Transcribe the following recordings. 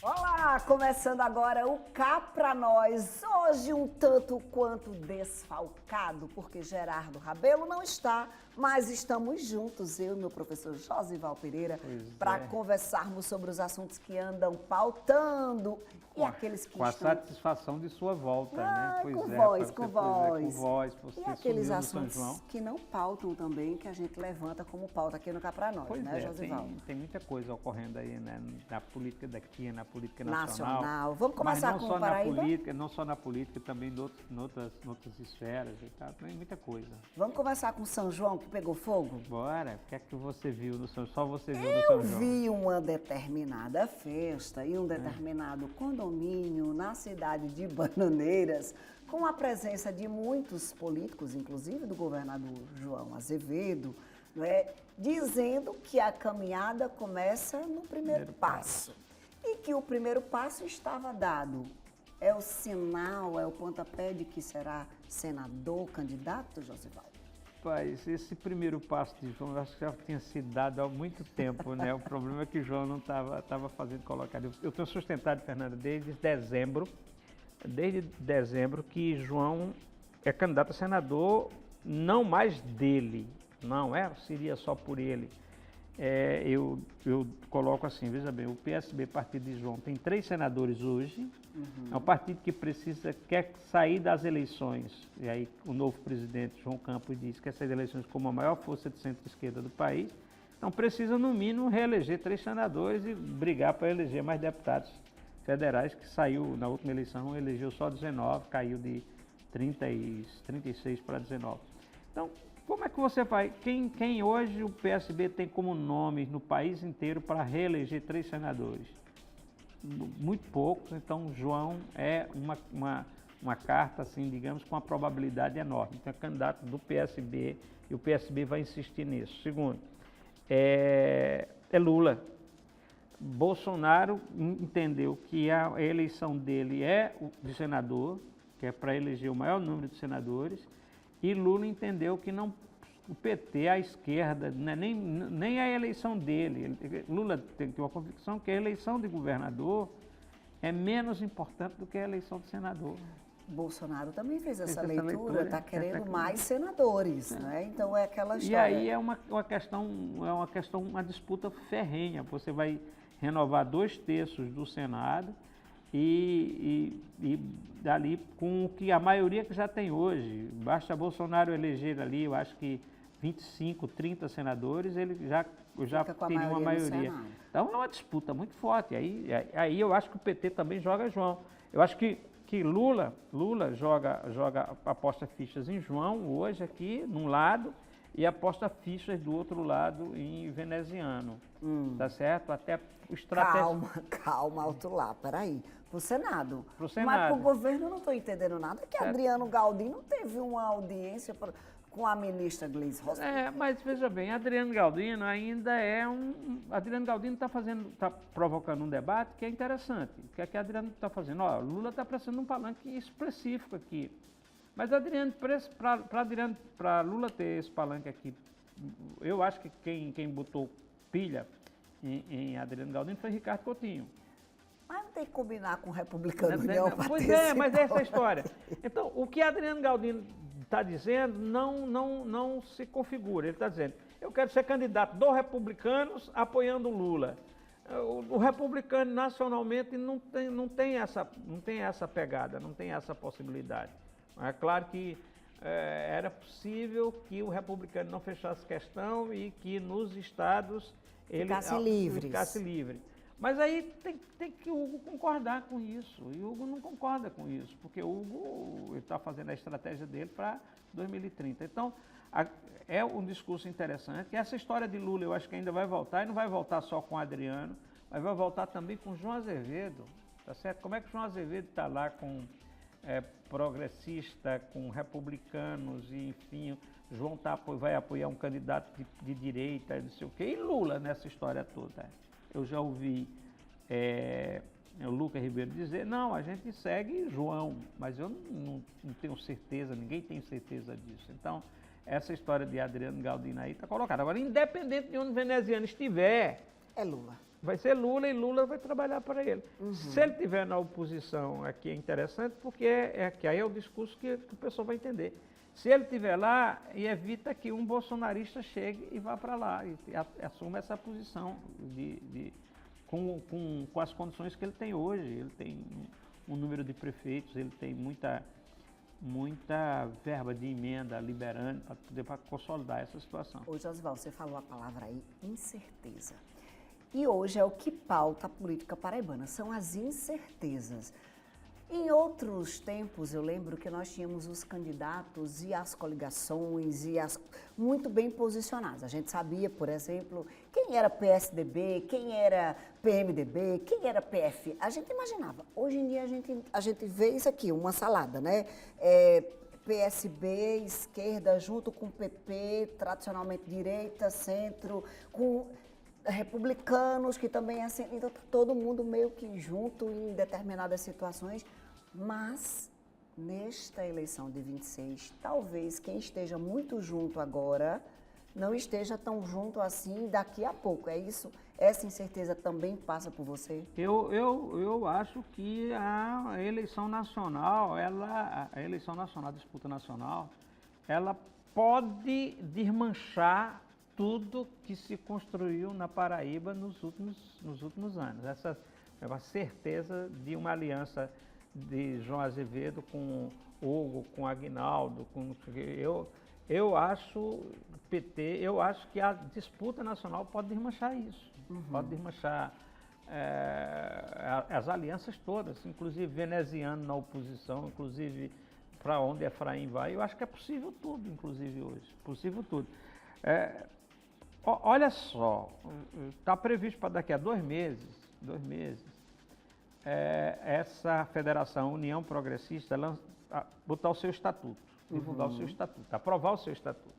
Olá, começando agora o Cá Pra Nós, hoje um tanto quanto desfalcado, porque Gerardo Rabelo não está, mas estamos juntos, eu e meu professor Josival Pereira, para conversarmos sobre os assuntos que andam pautando e aqueles que com a estão... satisfação de sua volta, né? Com voz, com voz. Você e aqueles sumiu do São assuntos João. que não pautam também, que a gente levanta como pauta aqui no Cá Pra Nós, Pois né, é, Josival? tem muita coisa ocorrendo aí, né? Na política daqui, na política nacional. Vamos começar mas não com só o Paraíba? não só na política, também em outras esferas e tal. Tem muita coisa. Vamos começar com São João, que pegou fogo? Bora, o que é que você viu no São João? Só você viu no São Eu João? vi uma determinada festa e um determinado condomínio na cidade de Bananeiras, com a presença de muitos políticos, inclusive do governador João Azevedo, não é? Dizendo que a caminhada começa no primeiro passo. E que o primeiro passo estava dado. É o sinal, é o pontapé de que será senador, candidato, Josival? Rapaz, esse primeiro passo de João, eu acho que já tinha sido dado há muito tempo, né? O problema é que João não estava fazendo colocado. Eu tenho sustentado, Fernanda, desde dezembro que João é candidato a senador, não mais dele, seria só por ele. Eu coloco assim, veja bem, o PSB, partido de João, tem 3 senadores hoje, é um partido que quer sair das eleições, e aí o novo presidente, João Campos, diz que quer sair das eleições como a maior força de centro-esquerda do país, então precisa no mínimo reeleger 3 senadores e brigar para eleger mais deputados federais, que saiu na última eleição, elegeu só 19, caiu de 36 para 19. Então, como é que você vai? Quem hoje o PSB tem como nome no país inteiro para reeleger 3 senadores? Muito poucos, então João é uma carta, assim, digamos, com uma probabilidade enorme. Então é candidato do PSB e o PSB vai insistir nisso. Segundo, é Lula. Bolsonaro entendeu que a eleição dele é de senador, que é para eleger o maior número de senadores, e Lula entendeu que o PT, a esquerda, nem a eleição dele. Lula tem uma convicção que a eleição de governador é menos importante do que a eleição de senador. Bolsonaro também fez essa leitura, está querendo mais senadores, né? Então é aquela história. E aí é uma uma disputa ferrenha. Você vai renovar 2/3 do Senado e dali com o que a maioria que já tem hoje. Basta Bolsonaro eleger ali, eu acho que 25, 30 senadores, ele já teria uma maioria. Então é uma disputa muito forte. Aí eu acho que o PT também joga João. Eu acho que Lula aposta fichas em João hoje aqui, num lado, e aposta fichas do outro lado em veneziano. Tá certo? Até o estratégia. Calma, alto lá, peraí. Pro Senado. Pro Senado. Mas pro governo eu não estou entendendo nada, que Adriano Galdino teve uma audiência com a ministra Gleisi Hoffmann. Mas veja bem, Adriano Galdino ainda Adriano Galdino está provocando um debate que é interessante. O que é que Adriano está fazendo? Lula está aparecendo num palanque específico aqui. Mas para Lula ter esse palanque aqui, eu acho que quem botou pilha em Adriano Galdino foi Ricardo Coutinho. Mas não tem que combinar com o republicano, não. Pois é, mas essa é a história. Então, o que Adriano Galdino está dizendo não se configura. Ele está dizendo, eu quero ser candidato dos republicanos apoiando o Lula. O republicano nacionalmente não tem essa pegada, não tem essa possibilidade. É claro que era possível que o republicano não fechasse questão e que nos estados ele ficasse livre. Mas aí tem que o Hugo concordar com isso. E o Hugo não concorda com isso, porque o Hugo está fazendo a estratégia dele para 2030. Então, é um discurso interessante. E essa história de Lula eu acho que ainda vai voltar, e não vai voltar só com o Adriano, mas vai voltar também com o João Azevedo. Tá certo? Como é que o João Azevedo está lá com progressista, com republicanos, e enfim, João vai apoiar um candidato de direita, não sei o quê, e Lula nessa história toda. Eu já ouvi o Lucas Ribeiro dizer, não, a gente segue João, mas eu não tenho certeza, ninguém tem certeza disso. Então, essa história de Adriano Galdino aí está colocada. Agora, independente de onde o veneziano estiver, é Lula. vai ser Lula e Lula vai trabalhar para ele. Se ele estiver na oposição, aqui é interessante, porque que aí é o discurso que o pessoal vai entender. Se ele estiver lá, e evita que um bolsonarista chegue e vá para lá, e assuma essa posição com as condições que ele tem hoje. Ele tem um número de prefeitos, ele tem muita verba de emenda liberando para poder consolidar essa situação. Ô, Josival, você falou a palavra aí, incerteza. E hoje é o que pauta a política paraibana, são as incertezas. Em outros tempos, eu lembro que nós tínhamos os candidatos e as coligações muito bem posicionados. A gente sabia, por exemplo, quem era PSDB, quem era PMDB, quem era PF. A gente imaginava. Hoje em dia a gente vê isso aqui, uma salada, né? PSB, esquerda, junto com PP, tradicionalmente direita, centro, com republicanos, que também é assim, então tá todo mundo meio que junto em determinadas situações, mas nesta eleição de 26, talvez quem esteja muito junto agora não esteja tão junto assim daqui a pouco. É isso? Essa incerteza também passa por você? Eu acho que a eleição nacional, a disputa nacional, ela pode desmanchar tudo que se construiu na Paraíba nos últimos anos. Essa é uma certeza de uma aliança de João Azevedo com Hugo, com Aguinaldo, eu acho que a disputa nacional pode desmanchar isso, pode desmanchar as alianças todas, inclusive veneziano na oposição, inclusive para onde Efraim vai. Eu acho que é possível tudo, inclusive hoje, possível tudo. Olha só, está previsto para daqui a 2 meses, essa federação União Progressista botar o seu estatuto, divulgar o seu estatuto, aprovar o seu estatuto.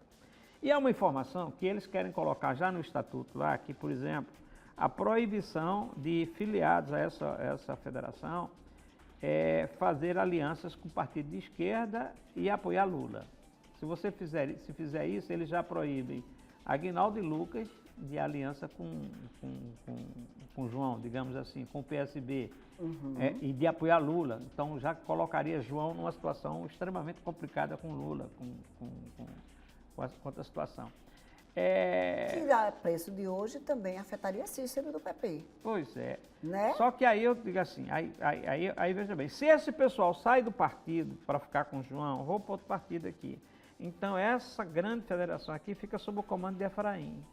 E há uma informação que eles querem colocar já no estatuto lá, que, por exemplo, a proibição de filiados a essa federação fazer alianças com o partido de esquerda e apoiar Lula. Se fizer isso, eles já proíbem Aguinaldo e Lucas de aliança com João, digamos assim, com o PSB, e de apoiar Lula. Então já colocaria João numa situação extremamente complicada com Lula, com a situação. Que a preço de hoje também afetaria Cícero do PP. Pois é. Né? Só que aí eu digo assim, aí veja bem, se esse pessoal sai do partido para ficar com João, vou para outro partido aqui. Então essa grande federação aqui fica sob o comando de Efraim.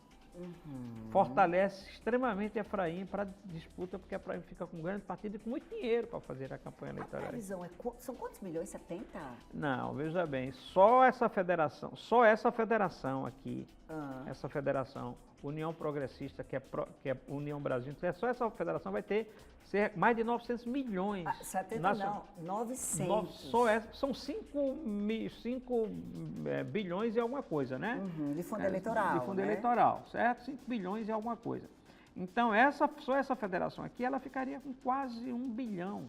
Fortalece extremamente Efraim para disputa, porque Efraim fica com um grande partido e com muito dinheiro para fazer a campanha eleitoral. A previsão são quantos milhões? 70? Não, veja bem, só essa federação aqui, essa federação União Progressista, que é União Brasil, só essa federação vai ter mais de 900 milhões. 70 não, 900. São 5 bilhões e alguma coisa, né? De fundo eleitoral. De fundo eleitoral, certo? 5 bilhões e alguma coisa. Então, só essa federação aqui, ela ficaria com quase 1 bilhão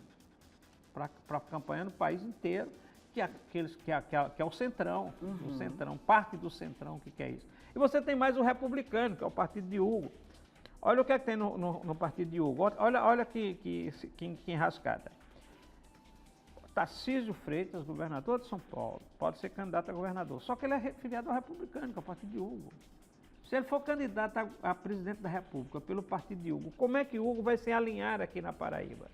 para a campanha no país inteiro, que é o Centrão, o Centrão, parte do Centrão que quer isso. E você tem mais o Republicano, que é o partido de Hugo. Olha o que é que tem no partido de Hugo. Olha que enrascada. Tarcísio Freitas, governador de São Paulo, pode ser candidato a governador. Só que ele é filiado ao Republicano, que é o partido de Hugo. Se ele for candidato a presidente da República pelo partido de Hugo, como é que Hugo vai se alinhar aqui na Paraíba?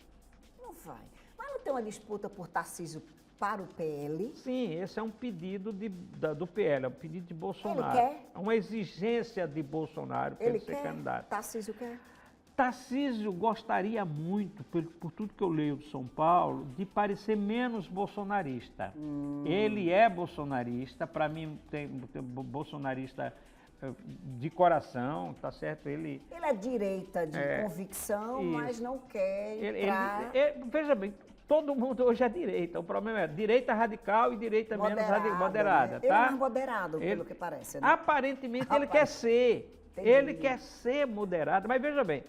Não vai. Mas não tem uma disputa por Tarcísio para o PL? Sim, esse é um pedido do PL, é um pedido de Bolsonaro. Ele quer? É uma exigência de Bolsonaro para ele ser candidato. Tarcísio quer? Tarcísio gostaria muito, por tudo que eu leio de São Paulo, de parecer menos bolsonarista. Ele é bolsonarista, para mim tem bolsonarista de coração, tá certo? Ele é direita de convicção, isso. Mas não quer entrar... veja bem, todo mundo hoje é direita. O problema é direita radical e direita menos moderada. Né? Tá? Ele é mais moderado, pelo que parece. Né? Aparentemente ele quer ser. Entendi. Ele quer ser moderado. Mas veja bem,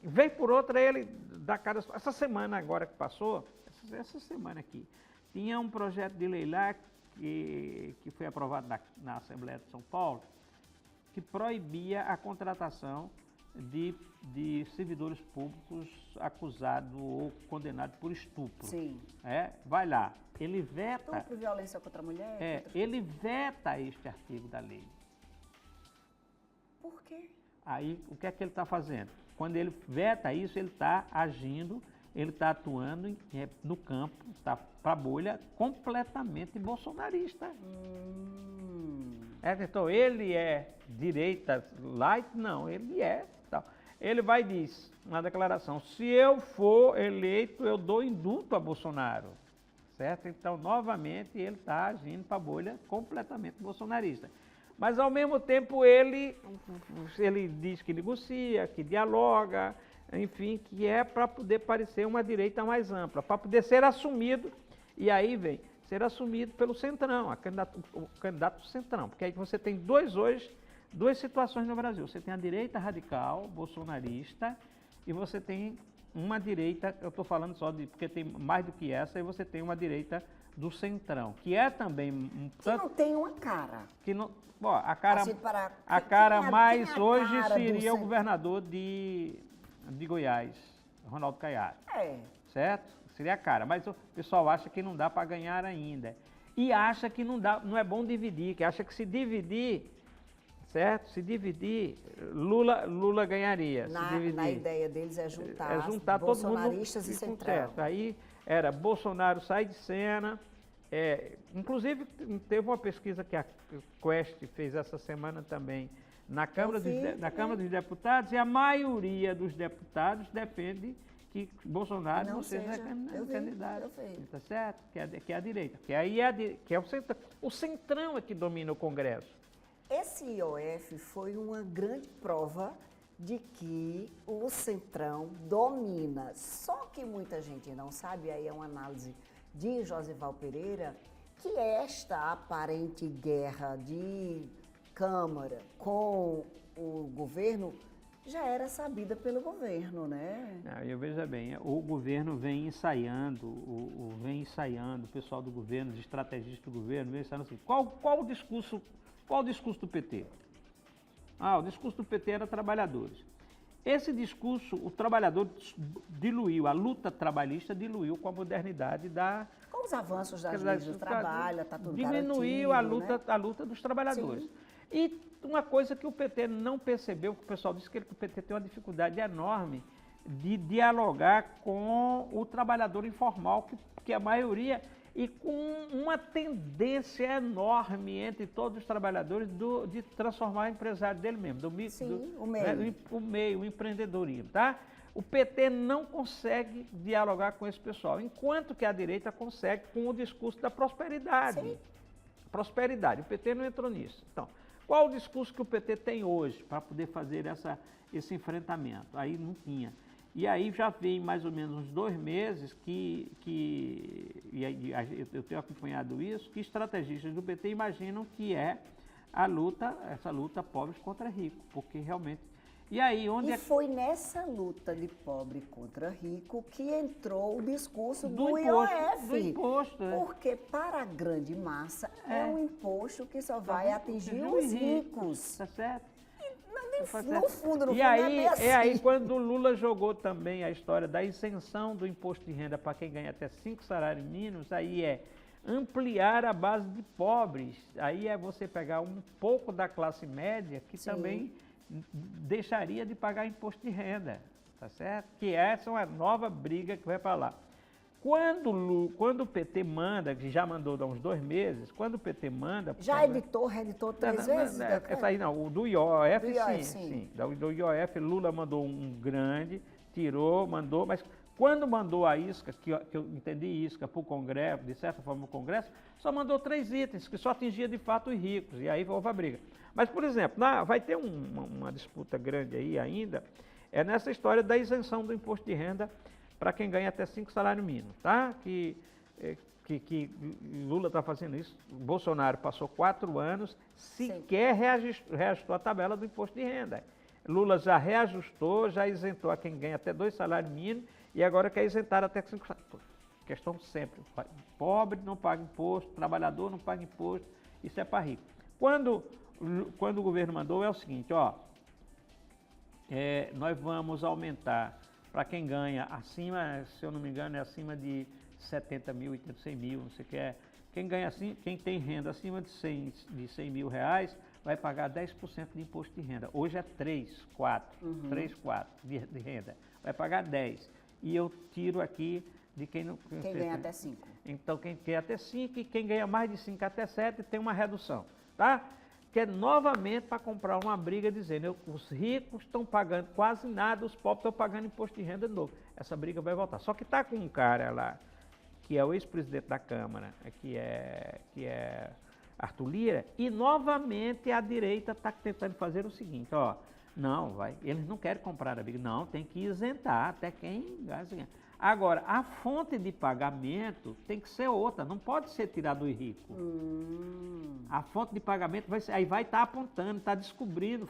vem por outra ele da cara... Essa semana agora que passou, essa semana aqui, tinha um projeto de lei lá que foi aprovado na Assembleia de São Paulo, que proibia a contratação de servidores públicos acusados ou condenados por estupro. Sim. Vai lá, ele veta... Estupro, violência contra a mulher? Ele veta este artigo da lei. Por quê? Aí, o que é que ele está fazendo? Quando ele veta isso, ele está agindo, ele está atuando no campo, está para a bolha completamente bolsonarista. Então, ele é direita light? Não, ele é. Tal. Ele vai e diz na declaração, se eu for eleito, eu dou indulto a Bolsonaro. Certo? Então, novamente, ele está agindo para a bolha completamente bolsonarista. Mas, ao mesmo tempo, ele diz que negocia, que dialoga, enfim, que é para poder parecer uma direita mais ampla, para poder ser assumido, e aí vem, ser assumido pelo Centrão, o candidato do Centrão, porque aí você tem duas situações no Brasil. Você tem a direita radical, bolsonarista, e você tem uma direita, eu estou falando só porque tem mais do que essa, e você tem uma direita do Centrão, que é também... Que não tem uma cara. Que não, a cara, assim, a cara quem mais a hoje cara seria o governador de Goiás, Ronaldo Caiado. Certo? Seria a cara, mas o pessoal acha que não dá para ganhar ainda. E acha que não é bom dividir, que acha que se dividir, certo? Se dividir, Lula ganharia. Na ideia deles é juntar todo bolsonaristas mundo e Centrão. Certo. Aí era Bolsonaro sai de cena. Inclusive, teve uma pesquisa que a Quest fez essa semana também na Câmara dos Deputados, e a maioria dos deputados defende que Bolsonaro não seja candidato. Tá certo? Que é a direita. Que aí é o Centrão. O Centrão é que domina o Congresso. Esse IOF foi uma grande prova de que o Centrão domina. Só que muita gente não sabe, aí é uma análise de Josival Pereira, que esta aparente guerra de Câmara com o governo já era sabida pelo governo, né? Eu veja bem, o governo vem ensaiando, o pessoal do governo, os estrategistas do governo, vem ensaiando assim, qual o discurso do PT? O discurso do PT era trabalhadores. Esse discurso, o trabalhador diluiu, a luta trabalhista diluiu com a modernidade da... Com os avanços das leis do trabalho, está tudo diminuiu garantido, a luta dos trabalhadores. Sim. E uma coisa que o PT não percebeu, que o pessoal disse que o PT tem uma dificuldade enorme de dialogar com o trabalhador informal, que a maioria... E com uma tendência enorme entre todos os trabalhadores de transformar o empresário dele mesmo. O meio, o empreendedorismo, tá? O PT não consegue dialogar com esse pessoal, enquanto que a direita consegue com o discurso da prosperidade. Sim. Prosperidade, o PT não entrou nisso. Então, qual o discurso que o PT tem hoje para poder fazer esse enfrentamento? Aí não tinha. E aí já vem mais ou menos uns 2 meses eu tenho acompanhado isso, que estrategistas do PT imaginam que é essa luta pobres contra ricos, porque realmente... foi nessa luta de pobre contra rico que entrou o discurso do IOF. Do imposto, porque para a grande massa é um imposto que só vai atingir os ricos. Tá certo? No fundo, e aí, aí quando o Lula jogou também a história da isenção do imposto de renda para quem ganha até 5 salários mínimos, aí é ampliar a base de pobres. Aí é você pegar um pouco da classe média que também deixaria de pagar imposto de renda, tá certo? Que essa é uma nova briga que vai para lá. Quando o PT manda, que já mandou há uns 2 meses, quando o PT manda... reeditou 3 vezes? Essa aí não, o do IOF, sim. Do IOF, Lula mandou um grande, tirou, mandou, mas quando mandou a isca, que eu entendi isca para o Congresso, de certa forma o Congresso, só mandou 3 itens, que só atingia de fato os ricos, e aí houve a briga. Mas, por exemplo, vai ter uma disputa grande aí ainda, é nessa história da isenção do imposto de renda para quem ganha até 5 salários mínimos, tá? Que Lula está fazendo isso, Bolsonaro passou 4 anos, sequer reajustou a tabela do imposto de renda. Lula já reajustou, já isentou a quem ganha até 2 salários mínimos e agora quer isentar até 5 salários. Questão sempre, pobre não paga imposto, trabalhador não paga imposto, isso é para rico. Quando o governo mandou é o seguinte, nós vamos aumentar para quem ganha acima, se eu não me engano, é acima de 70 mil, 80, 100 mil, não sei o que é. Quem ganha assim, quem tem renda acima de 100 mil reais vai pagar 10% de imposto de renda. Hoje é 3, 4 de renda. Vai pagar 10. E eu tiro aqui de quem não... Quem ganha até 5. Então, quem ganha até 5 e quem ganha mais de 5 até 7 tem uma redução, tá? Que é novamente para comprar uma briga dizendo, os ricos estão pagando quase nada, os pobres estão pagando imposto de renda de novo. Essa briga vai voltar. Só que está com um cara lá, que é o ex-presidente da Câmara, que é Arthur Lira, e novamente a direita está tentando fazer o seguinte, ó, não, eles não querem comprar a briga, não, tem que isentar até quem ganha. Agora, a fonte de pagamento tem que ser outra, não pode ser tirado do rico. A fonte de pagamento vai estar apontando, está descobrindo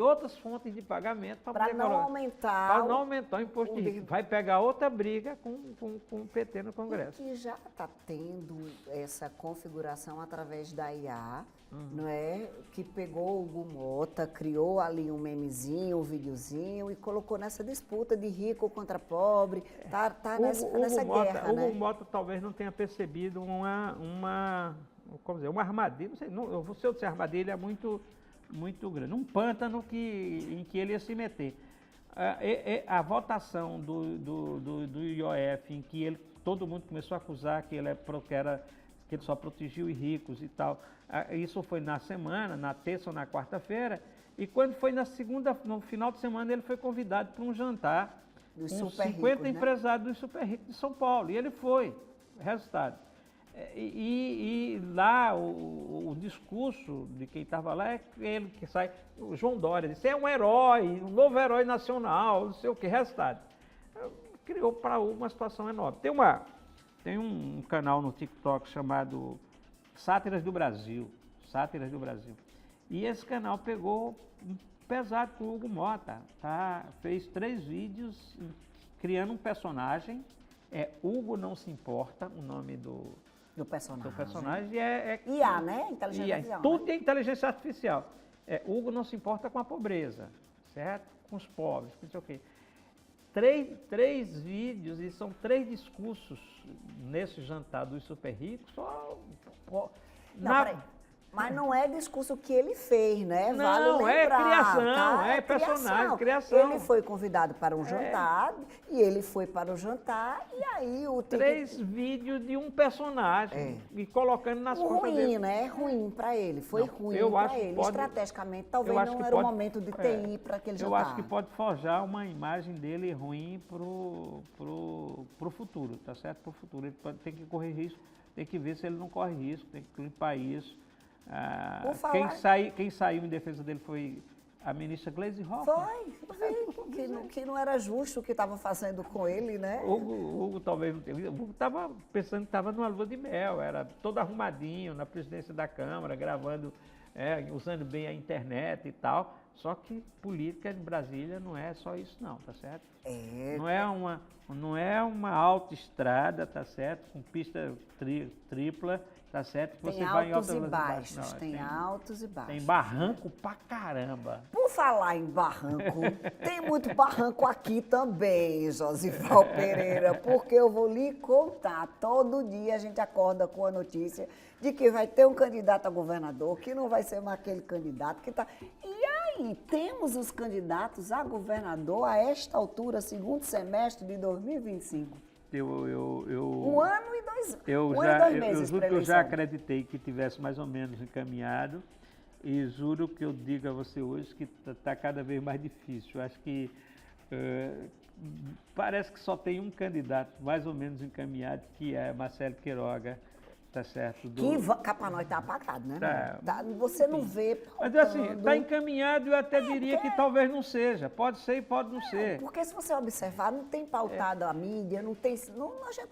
outras fontes de pagamento para não aumentar. Para não aumentar o imposto de rico. Vai pegar outra briga com o PT no Congresso. E que já está tendo essa configuração através da IA, não é? Que pegou o Hugo Mota, criou ali um memezinho, um videozinho e colocou nessa disputa de rico contra pobre. Tá nessa guerra, né? O Hugo Mota talvez não tenha percebido uma armadilha, não sei, o seu de armadilha é muito grande, um pântano em que ele ia se meter. A votação do IOF, em que todo mundo começou a acusar que ele só protegia os ricos e tal, isso foi na semana, na terça ou na quarta-feira, e quando foi no final de semana, ele foi convidado para um jantar dos com super 50 ricos, empresários dos super ricos de São Paulo, e ele foi, resultado. E lá o discurso de quem estava lá é ele que sai, o João Dória disse, é um herói, um novo herói nacional, não sei o que, resultado. Criou para uma situação enorme. Tem um canal no TikTok chamado Sátiras do Brasil, e esse canal pegou pesado com o Hugo Mota, tá? Fez 3 vídeos criando um personagem, Hugo Não Se Importa, o nome do personagem IA, né? Inteligência artificial. Tudo é inteligência artificial. Hugo não se importa com a pobreza, certo? Com os pobres, com não sei o quê. 3 vídeos e são 3 discursos nesse jantar dos super ricos. Peraí. Mas não é discurso que ele fez, né? Não, vale lembrar, criação, tá? personagem, criação. Ele foi convidado para um jantar, e ele foi para o jantar, e aí o... 3 vídeos de um personagem, e colocando nas contas dele. Ruim, né? Ruim para ele, foi ruim para ele. Estrategicamente, talvez não era o momento de TI para aquele jantar. Eu acho que pode forjar uma imagem dele ruim pro futuro, tá certo? Pro futuro. Ele tem que correr risco, tem que ver se ele não corre risco, tem que limpar isso. Quem saiu em defesa dele foi a ministra Gleisi Hoffmann. Que não era justo o que estava fazendo com ele, né? Hugo talvez não tenha. Hugo estava pensando que estava numa lua de mel, era todo arrumadinho na presidência da Câmara, gravando, usando bem a internet e tal. Só que política de Brasília não é só isso não, tá certo? Não é uma autoestrada, tá certo? Com pista tripla. Tá certo? Tem altos e baixos, tem altos e baixos. Tem barranco pra caramba. Por falar em barranco, tem muito barranco aqui também, Josival Pereira, porque eu vou lhe contar. Todo dia a gente acorda com a notícia de que vai ter um candidato a governador, que não vai ser mais aquele candidato que está... E aí, temos os candidatos a governador a esta altura, segundo semestre de 2025. Um ano e 2 meses. Eu juro que eu já acreditei que tivesse mais ou menos encaminhado e juro que eu digo a você hoje que está cada vez mais difícil. Eu acho que parece que só tem um candidato mais ou menos encaminhado, que é Marcelo Queiroga, tá certo? Que para nós está apagado, né? Você não vê. Mas assim, está encaminhado, eu até diria que talvez não seja. Pode ser e pode não ser. Porque se você observar, não tem pautado a mídia, não tem.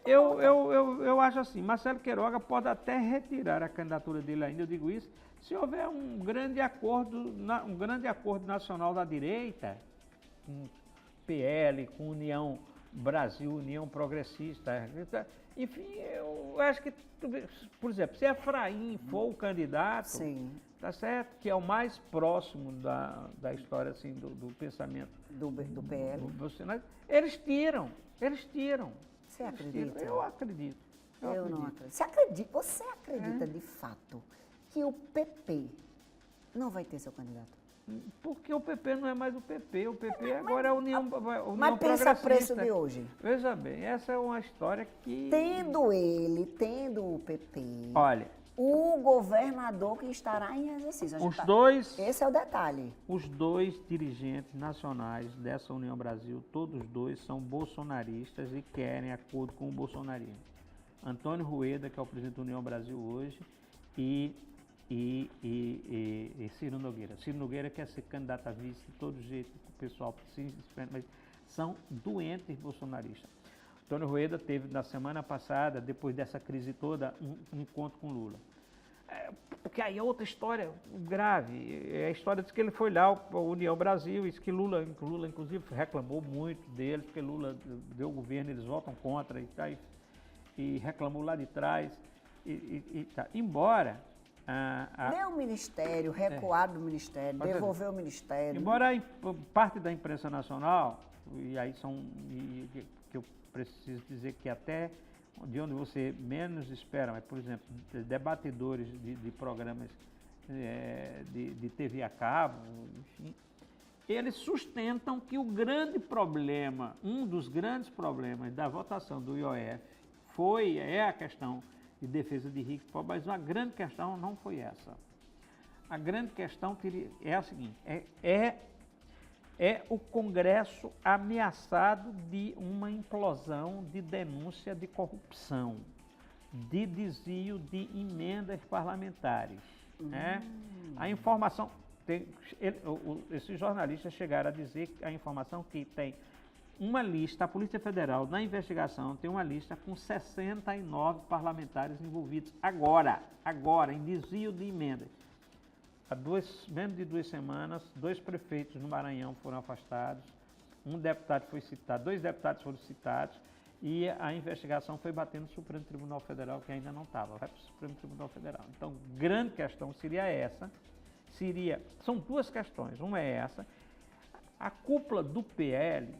Eu acho assim, Marcelo Queiroga pode até retirar a candidatura dele ainda, eu digo isso, se houver um grande acordo nacional da direita, com PL, com União Brasil, União Progressista. Enfim, eu acho que, por exemplo, se Efraim for o candidato, sim, tá certo? Que é o mais próximo da história assim, do pensamento Do PL. do Bolsonaro. Eles tiram. Você acredita? Eu acredito. Eu não acredito. Você acredita de fato que o PP não vai ter seu candidato? Porque o PP não é mais o PP agora é a União Mas pensa o preço de hoje. Veja bem, essa é uma história que... Tendo o PP, Olha, o governador que estará em exercício. Esse é o detalhe. Os dois dirigentes nacionais dessa União Brasil, todos dois são bolsonaristas e querem acordo com o bolsonarismo. Antônio Rueda, que é o presidente da União Brasil hoje, e Ciro Nogueira. Ciro Nogueira quer ser candidato a vice de todo jeito, o pessoal precisa, mas são doentes bolsonaristas. Antônio Rueda teve na semana passada, depois dessa crise toda, um encontro com Lula. Porque aí é outra história grave. É a história de que ele foi lá para a União Brasil, e que Lula inclusive reclamou muito deles, porque Lula deu o governo, eles votam contra e reclamou lá de trás. Tá. Embora deu o ministério, recuado do ministério, devolveu o ministério. Embora parte da imprensa nacional, e aí que eu preciso dizer que até de onde você menos espera, mas, por exemplo, debatedores de programas de TV a cabo, enfim, eles sustentam que o grande problema, um dos grandes problemas da votação do IOF é a questão de defesa de rico e pobre, mas uma grande questão não foi essa. A grande questão é a seguinte, é o Congresso ameaçado de uma implosão de denúncia de corrupção, de desvio de emendas parlamentares. Né? A informação, esses jornalistas chegaram a dizer a informação que tem uma lista, a Polícia Federal, na investigação, tem uma lista com 69 parlamentares envolvidos agora, em desvio de emendas. Há menos de 2 semanas, 2 prefeitos no Maranhão foram afastados, um deputado foi citado, 2 deputados foram citados, e a investigação foi bater no Supremo Tribunal Federal, que ainda não estava, vai para o Supremo Tribunal Federal. Então, grande questão seria essa, são 2 questões, uma é essa, a cúpula do PL,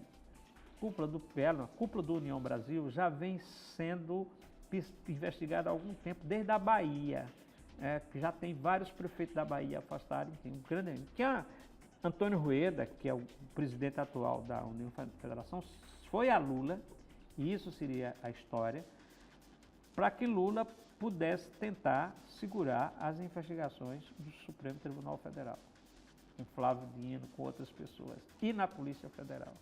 a cúpula do União Brasil já vem sendo investigada há algum tempo, desde a Bahia, que já tem vários prefeitos da Bahia afastados, tem um grande... Que Antônio Rueda, que é o presidente atual da União Federação, foi a Lula, e isso seria a história, para que Lula pudesse tentar segurar as investigações do Supremo Tribunal Federal, com Flávio Dino, com outras pessoas, e na Polícia Federal.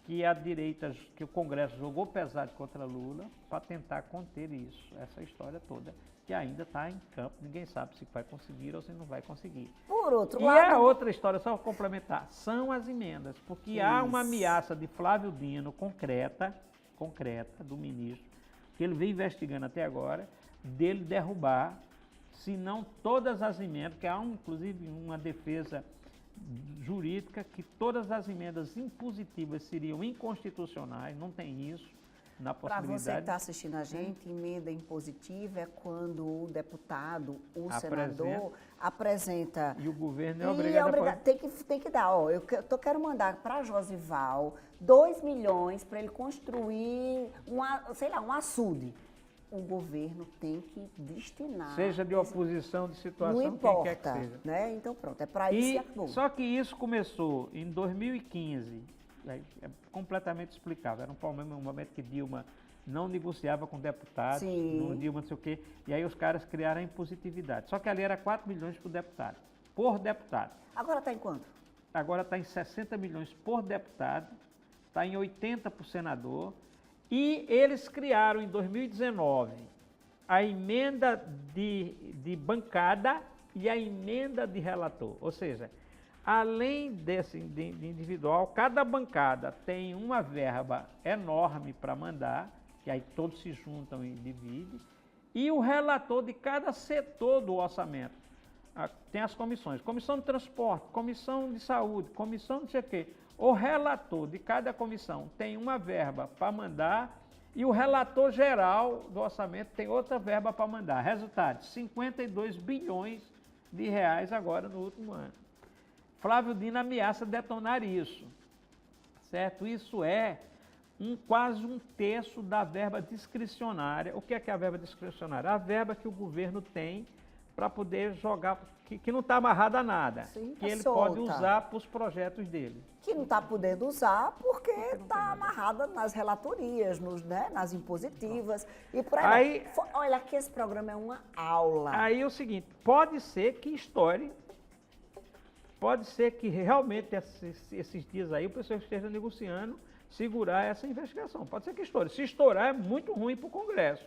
Que a direita, que o Congresso jogou pesado contra Lula para tentar conter isso, essa história toda, que ainda está em campo, ninguém sabe se vai conseguir ou se não vai conseguir. Por outro lado... E a outra história, só para complementar, são as emendas, porque há uma ameaça de Flávio Dino concreta do ministro, que ele vem investigando até agora, dele derrubar, se não todas as emendas, que há inclusive uma defesa jurídica que todas as emendas impositivas seriam inconstitucionais, não tem isso na possibilidade. Para você que está assistindo a gente, emenda impositiva é quando o deputado, senador, apresenta... E o governo é obrigado a... Tem que dar, quero mandar para Josival 2 milhões para ele construir um açude. O governo tem que destinar. Seja de oposição, de situação, não importa, quem quer que seja. Né? Então pronto, é para isso que acabou. Só que isso começou em 2015, é completamente explicável. Era um momento que Dilma não negociava com deputados, Dilma não sei o quê, e aí os caras criaram a impositividade. Só que ali era 4 milhões por deputado. Agora está em quanto? Agora está em 60 milhões por deputado, está em 80 por senador. E eles criaram em 2019 a emenda de bancada e a emenda de relator. Ou seja, além desse de individual, cada bancada tem uma verba enorme para mandar, que aí todos se juntam e dividem, e o relator de cada setor do orçamento. Tem as comissões, comissão de transporte, comissão de saúde, comissão de não sei o quê. O relator de cada comissão tem uma verba para mandar e o relator geral do orçamento tem outra verba para mandar. Resultado, 52 bilhões de reais agora no último ano. Flávio Dino ameaça detonar isso, certo? Isso é quase um terço da verba discricionária. O que é a verba discricionária? A verba que o governo tem para poder jogar, que não está amarrada a nada, Sim, que ele solta. pode usar para os projetos dele. Que não está podendo usar porque está amarrada nas relatorias, nas impositivas e por aí. Olha, aqui esse programa é uma aula. Aí é o seguinte, pode ser que estoure, pode ser que realmente esses dias aí o pessoal esteja negociando segurar essa investigação. Pode ser que estoure. Se estourar, é muito ruim para o Congresso.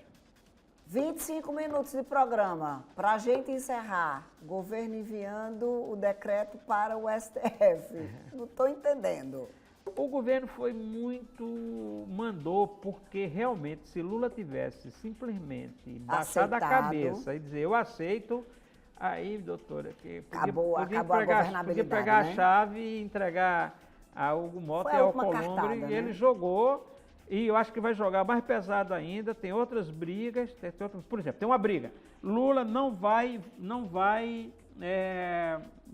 25 minutos de programa. Para a gente encerrar, governo enviando o decreto para o STF. Não estou entendendo. O governo mandou, porque realmente, se Lula tivesse simplesmente baixado a cabeça e dizer, eu aceito, aí, doutora, que acabou a governabilidade, podia pegar, né, a chave e entregar a Hugo Mota e ao Alcolumbre, e ele jogou, e eu acho que vai jogar mais pesado ainda, tem outras brigas, por exemplo, tem uma briga, Lula não vai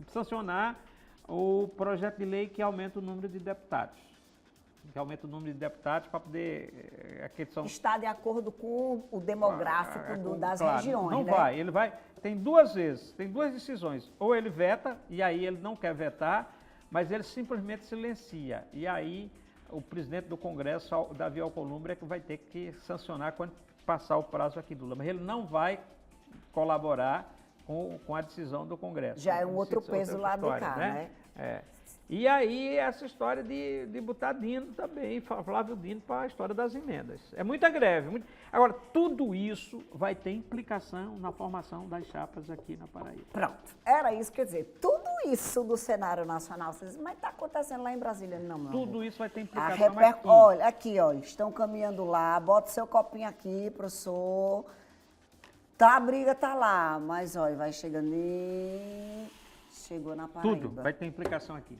sancionar o projeto de lei que aumenta o número de deputados. Para poder... Está de acordo com o demográfico das regiões, não, né? vai, ele vai... Tem duas decisões. Ou ele veta, e aí ele não quer vetar, mas ele simplesmente silencia. E aí o presidente do Congresso, Davi Alcolumbre, é que vai ter que sancionar quando passar o prazo aqui do Lula. Mas ele não vai colaborar com a decisão do Congresso. Já é um outro peso lá de cá, né? É. E aí essa história de botar Dino também, Flávio Dino, para a história das emendas. É muita greve. Agora, tudo isso vai ter implicação na formação das chapas aqui na Paraíba. Pronto, era isso, quer dizer, tudo isso do cenário nacional, mas está acontecendo lá em Brasília, não. Tudo isso vai ter implicação aqui. Olha, aqui, ó, estão caminhando lá, bota o seu copinho aqui, professor. Tá, a briga tá lá, mas olha, vai chegando e... Chegou na Paraíba. Tudo, vai ter implicação aqui.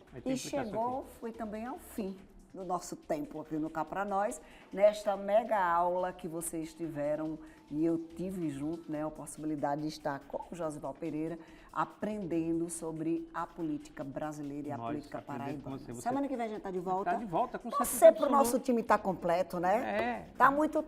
Foi também ao fim do nosso tempo aqui no Cá Pra Nós, nesta mega aula que vocês tiveram, e eu tive junto, né, a possibilidade de estar com o Josival Pereira, aprendendo sobre a política brasileira e a política paraibana. Semana que vem a gente está de volta. Está de volta, com certeza. Você para o nosso time estar completo, né? É. Tá muito.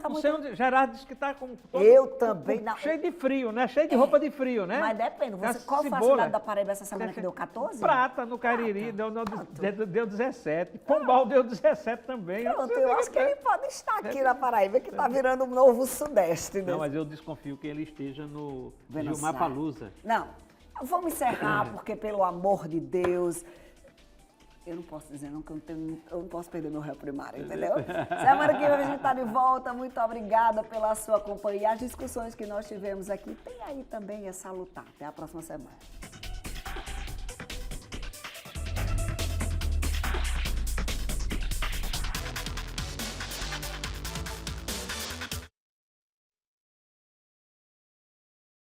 Gerardo disse que está com... Eu também. Cheio de frio, né? Cheio de roupa de frio, né? Mas depende. Qual foi a cidade da Paraíba essa semana que deu 14? Prata, no Cariri, deu 17. Pombal deu 17 também. Pronto, eu acho que ele pode estar aqui na Paraíba, que está virando um novo Sudeste. Não, mas eu desconfio que ele esteja no Gilmar-Palusa. Não. Vamos encerrar, porque, pelo amor de Deus, eu não posso dizer não, que eu não posso perder meu réu primário, entendeu? Semana que vem a gente está de volta. Muito obrigada pela sua companhia. As discussões que nós tivemos aqui, tem aí também a salutar. Até a próxima semana.